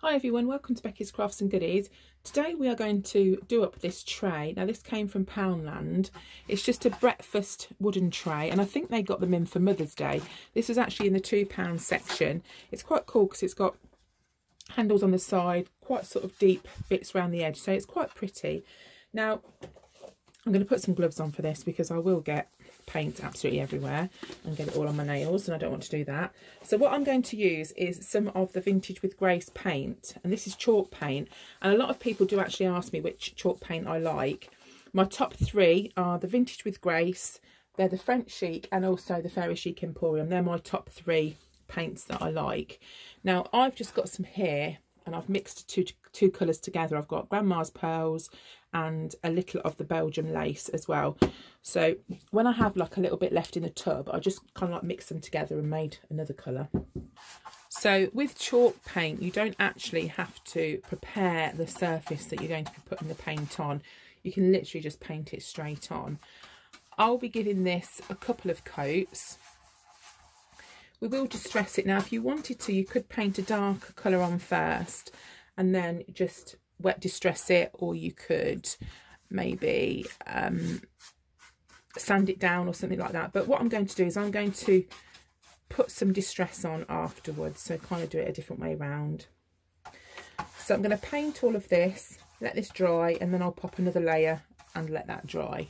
Hi everyone, welcome to Becky's Crafts and Goodies. Today we are going to do up this tray. Now this came from Poundland. It's just a breakfast wooden tray and I think they got them in for Mother's Day. This was actually in the £2 section. It's quite cool because it's got handles on the side, quite sort of deep bits around the edge, so it's quite pretty. Now I'm going to put some gloves on for this because I will get paint absolutely everywhere and get it all on my nails, and I don't want to do that. So what I'm going to use is some of the Vintage with Grace paint, and this is chalk paint, and a lot of people do actually ask me which chalk paint I like. My top three are the Vintage with Grace, they're the French Chic, and also the Fairy Chic Emporium. They're my top three paints that I like. Now I've just got some here and I've mixed two colours together. I've got Grandma's Pearls and a little of the Belgium lace as well. So when I have like a little bit left in the tub, I just kind of like mix them together and made another colour. So with chalk paint, you don't actually have to prepare the surface that you're going to be putting the paint on. You can literally just paint it straight on. I'll be giving this a couple of coats. We will distress it. Now if you wanted to, you could paint a darker colour on first and then just wet distress it, or you could maybe sand it down or something like that. But what I'm going to do is I'm going to put some distress on afterwards, so kind of do it a different way around. So I'm going to paint all of this, let this dry, and then I'll pop another layer and let that dry.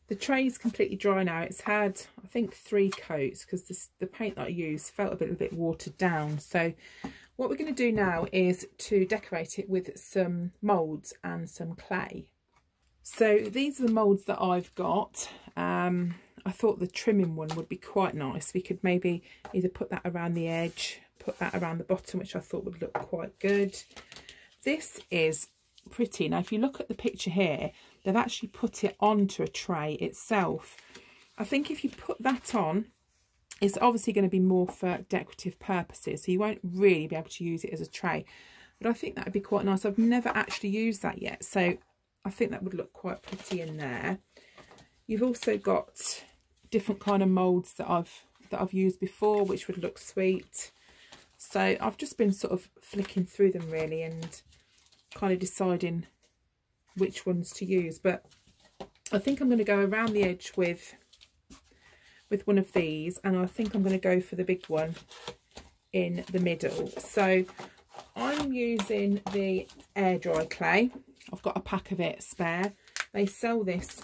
The tray is completely dry now. It's had, I think, 3 coats because the paint that I used felt a little bit watered down. So what we're going to do now is to decorate it with some moulds and some clay. So these are the moulds that I've got. I thought the trimming one would be quite nice. We could maybe either put that around the edge, put that around the bottom, which I thought would look quite good. This is pretty. Now if you look at the picture here, they've actually put it onto a tray itself. I think if you put that on, it's obviously going to be more for decorative purposes, so you won't really be able to use it as a tray, but I think that would be quite nice. I've never actually used that yet, so I think that would look quite pretty in there. You've also got different kind of moulds that I've used before, which would look sweet. So I've just been sort of flicking through them really and kind of deciding which ones to use, but I think I'm going to go around the edge with one of these, and I think I'm going to go for the big one in the middle. So I'm using the air dry clay. I've got a pack of it spare. They sell this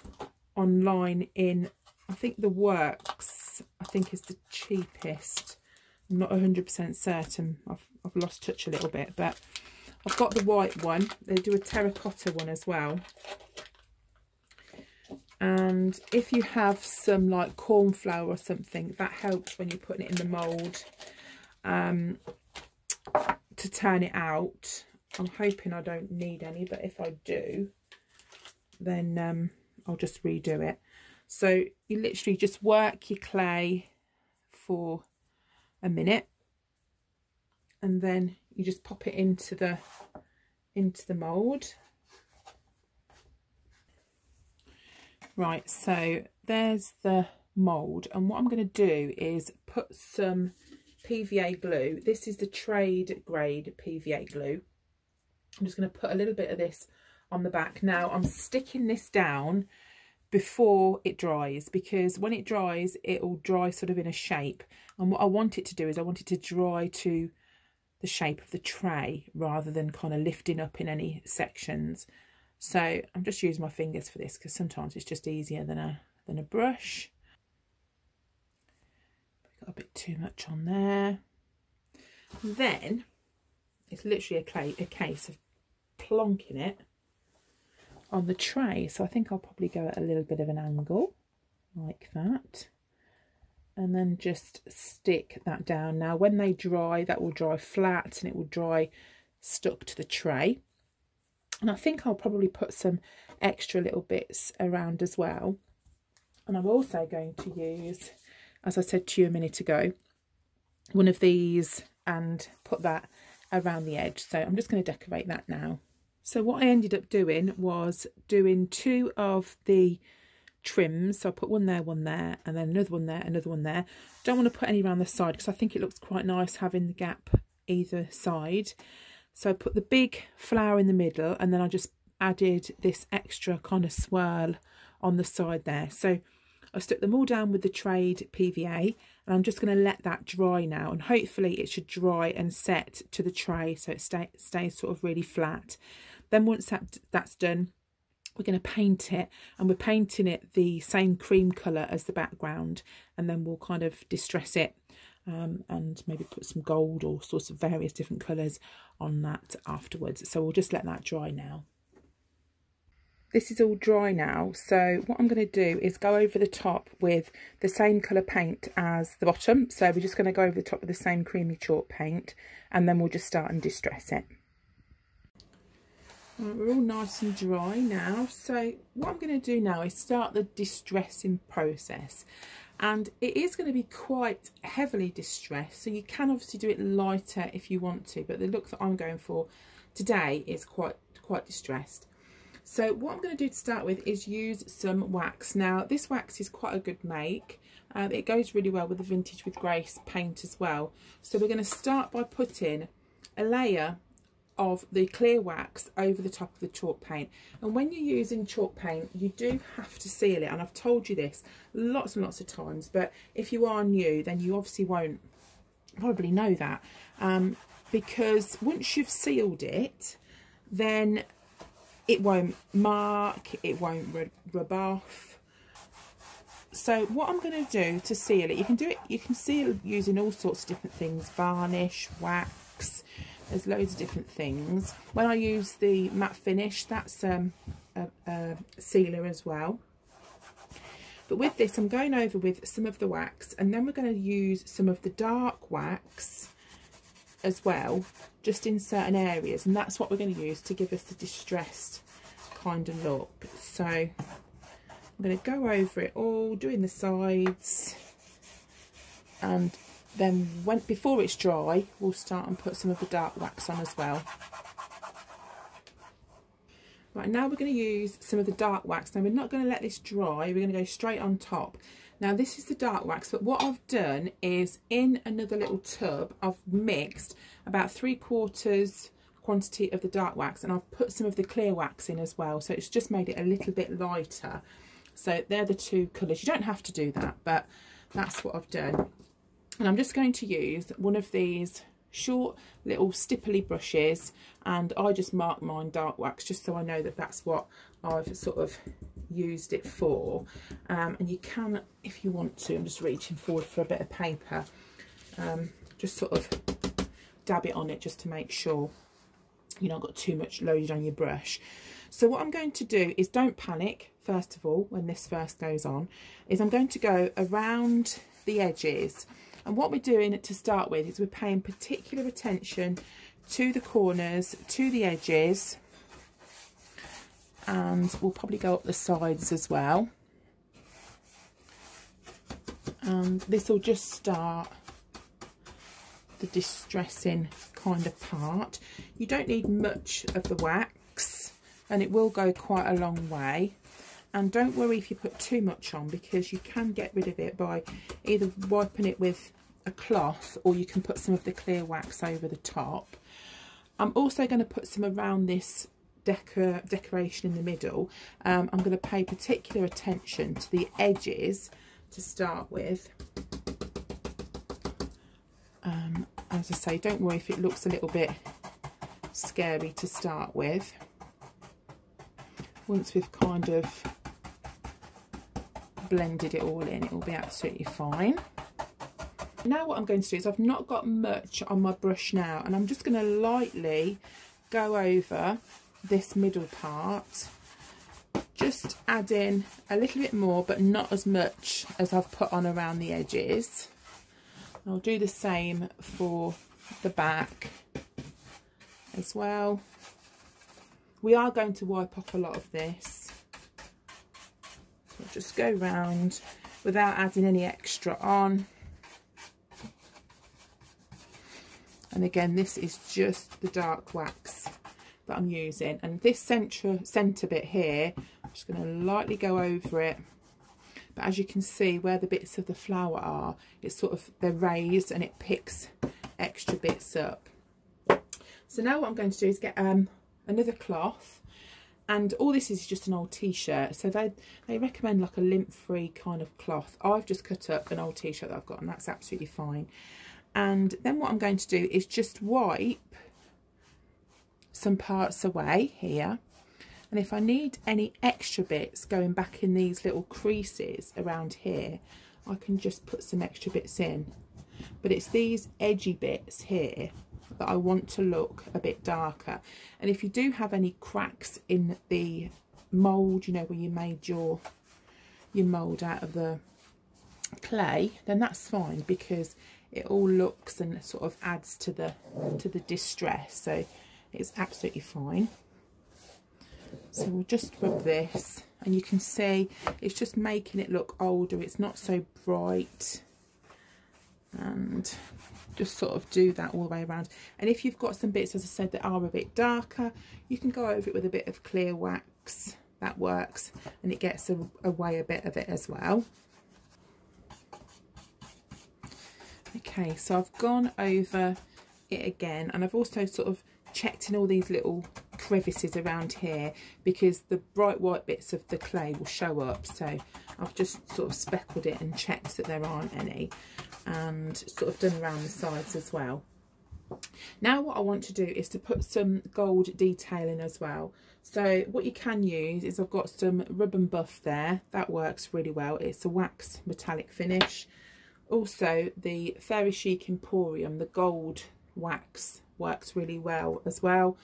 online in, I think the Works, I think is the cheapest. I'm not 100% certain. I've lost touch a little bit, but I've got the white one. They do a terracotta one as well. And if you have some like corn flour or something, that helps when you're putting it in the mould to turn it out. I'm hoping I don't need any, but if I do, then I'll just redo it. So you literally just work your clay for a minute, and then you just pop it into the mould. Right, so there's the mould, and what I'm going to do is put some PVA glue. This is the trade grade PVA glue. I'm just going to put a little bit of this on the back. Now I'm sticking this down before it dries, because when it dries it will dry sort of in a shape, and what I want it to do is I want it to dry to the shape of the tray rather than kind of lifting up in any sections. So I'm just using my fingers for this because sometimes it's just easier than a brush. Got a bit too much on there. Then it's literally a case of plonking it on the tray. So I think I'll probably go at a little bit of an angle like that, and then just stick that down. Now when they dry, that will dry flat and it will dry stuck to the tray. And I think I'll probably put some extra little bits around as well. And I'm also going to use, as I said to you a minute ago, one of these and put that around the edge. So I'm just going to decorate that now. So what I ended up doing was doing 2 of the trims. So I put one there, and then another one there, another one there. Don't want to put any around the side because I think it looks quite nice having the gap either side. So I put the big flower in the middle, and then I just added this extra kind of swirl on the side there. So I stuck them all down with the trade PVA, and I'm just going to let that dry now, and hopefully it should dry and set to the tray so it stays sort of really flat. Then once that's done, we're going to paint it, and we're painting it the same cream colour as the background, and then we'll kind of distress it and maybe put some gold or sorts of various different colours on that afterwards. So we'll just let that dry now. This is all dry now, so what I'm going to do is go over the top with the same colour paint as the bottom. So we're just going to go over the top with the same creamy chalk paint, and then we'll just start and distress it. Right, we're all nice and dry now, so what I'm going to do now is start the distressing process. And it is going to be quite heavily distressed, so you can obviously do it lighter if you want to, but the look that I'm going for today is quite distressed. So what I'm going to do to start with is use some wax. Now this wax is quite a good make. It goes really well with the Vintage with Grace paint as well. So we're going to start by putting a layer of the clear wax over the top of the chalk paint. And when you're using chalk paint, you do have to seal it, and I've told you this lots and lots of times, but if you are new, then you obviously won't probably know that, because once you've sealed it, then it won't mark, it won't rub off. So what I'm going to do to seal it, you can seal using all sorts of different things: varnish, wax, there's loads of different things. When I use the matte finish, that's a sealer as well. But with this, I'm going over with some of the wax, and then we're going to use some of the dark wax as well, just in certain areas, and that's what we're going to use to give us the distressed kind of look. So I'm going to go over it all, doing the sides, and then before it's dry, we'll start and put some of the dark wax on as well. Right, now we're going to use some of the dark wax. Now we're not going to let this dry, we're going to go straight on top. Now this is the dark wax, but what I've done is in another little tub, I've mixed about 3/4 quantity of the dark wax, and I've put some of the clear wax in as well. So it's just made it a little bit lighter. So they're the two colours. You don't have to do that, but that's what I've done. And I'm just going to use one of these short little stipply brushes, and I just mark mine dark wax just so I know that that's what I've sort of used it for. And you can, if you want to, I'm just reaching forward for a bit of paper, just sort of dab it on it just to make sure you've not got too much loaded on your brush. So what I'm going to do is, don't panic first of all when this first goes on, is I'm going to go around the edges. And what we're doing to start with is we're paying particular attention to the corners, to the edges, and we'll probably go up the sides as well. And this will just start the distressing kind of part. You don't need much of the wax, and it will go quite a long way. And don't worry if you put too much on, because you can get rid of it by either wiping it with a cloth, or you can put some of the clear wax over the top. I'm also going to put some around this decoration in the middle. I'm going to pay particular attention to the edges to start with. As I say, don't worry if it looks a little bit scary to start with. Once we've kind of blended it all in, it will be absolutely fine. Now what I'm going to do is, I've not got much on my brush now, and I'm just going to lightly go over this middle part, just add in a little bit more, but not as much as I've put on around the edges. I'll do the same for the back as well. We are going to wipe off a lot of this, so I'll just go round without adding any extra on. And again, this is just the dark wax that I'm using, and this centre bit here, I'm just going to lightly go over it. But as you can see, where the bits of the flower are, it's sort of, they're raised, and it picks extra bits up. So now what I'm going to do is get another cloth, and all this is just an old t-shirt, so they recommend like a lint-free kind of cloth. I've just cut up an old t-shirt that I've got, and that's absolutely fine. And then what I'm going to do is just wipe some parts away here, and if I need any extra bits going back in these little creases around here, I can just put some extra bits in. But it's these edgy bits here that I want to look a bit darker. And if you do have any cracks in the mould, you know, where you made your mould out of the clay, then that's fine, because it all looks and sort of adds to the distress, so it's absolutely fine. So we'll just rub this, and you can see it's just making it look older. It's not so bright, and just sort of do that all the way around. And if you've got some bits, as I said, that are a bit darker, you can go over it with a bit of clear wax. That works, and it gets away a bit of it as well. Okay, so I've gone over it again, and I've also sort of checked in all these little crevices around here, because the bright white bits of the clay will show up. So I've just sort of speckled it and checked that there aren't any, and sort of done around the sides as well. Now what I want to do is to put some gold detailing as well. So what you can use is, I've got some rub and buff there. That works really well. It's a wax metallic finish. Also the Fairy Chic Emporium, the gold wax, works really well as well.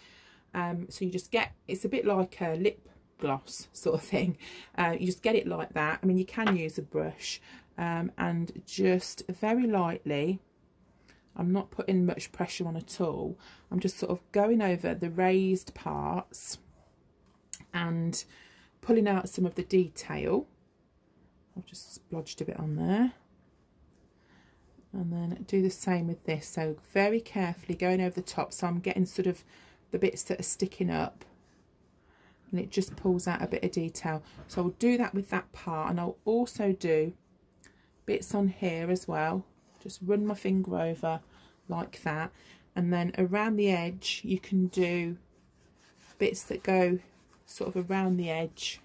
So you just get, it's a bit like a lip gloss sort of thing. You just get it like that. I mean, you can use a brush, and just very lightly, I'm not putting much pressure on at all, I'm just sort of going over the raised parts and pulling out some of the detail. I've just splodged a bit on there, and then do the same with this. So very carefully going over the top, so I'm getting sort of the bits that are sticking up, and it just pulls out a bit of detail. So I'll do that with that part, and I'll also do bits on here as well. Just run my finger over like that, and then around the edge you can do bits that go sort of around the edge,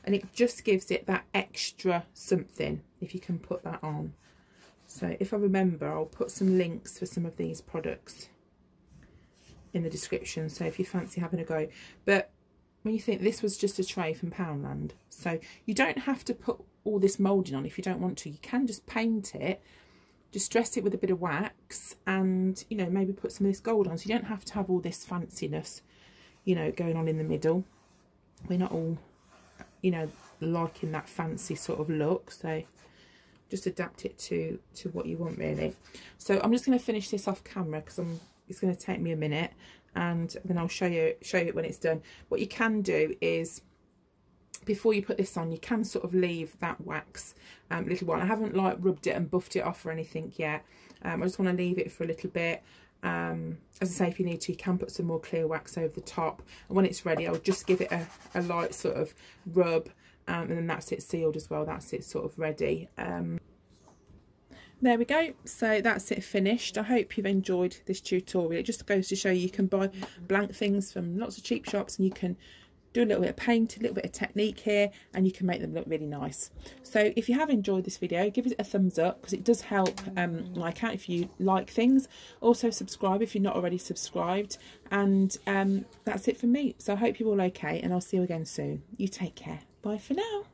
and it just gives it that extra something if you can put that on. So if I remember, I'll put some links for some of these products in the description, so if you fancy having a go. But when you think, this was just a tray from Poundland, so you don't have to put all this moulding on if you don't want to. You can just paint it, distress it with a bit of wax, and, you know, maybe put some of this gold on, so you don't have to have all this fanciness, you know, going on in the middle. We're not all, you know, liking that fancy sort of look, so just adapt it to what you want, really. So I'm just going to finish this off camera, because it's going to take me a minute, and then I'll show you it when it's done. What you can do is, before you put this on, you can sort of leave that wax a little while. I haven't like rubbed it and buffed it off or anything yet. I just want to leave it for a little bit. As I say, if you need to, you can put some more clear wax over the top, and when it's ready, I'll just give it a light sort of rub, and then that's it sealed as well. That's it sort of ready. There we go. So that's it finished. I hope you've enjoyed this tutorial. It just goes to show you can buy blank things from lots of cheap shops, and you can do a little bit of paint, a little bit of technique here, and you can make them look really nice. So if you have enjoyed this video, give it a thumbs up, because it does help my account if you like things. Also subscribe if you're not already subscribed, and that's it from me. So I hope you're all okay, and I'll see you again soon. You take care. Bye for now.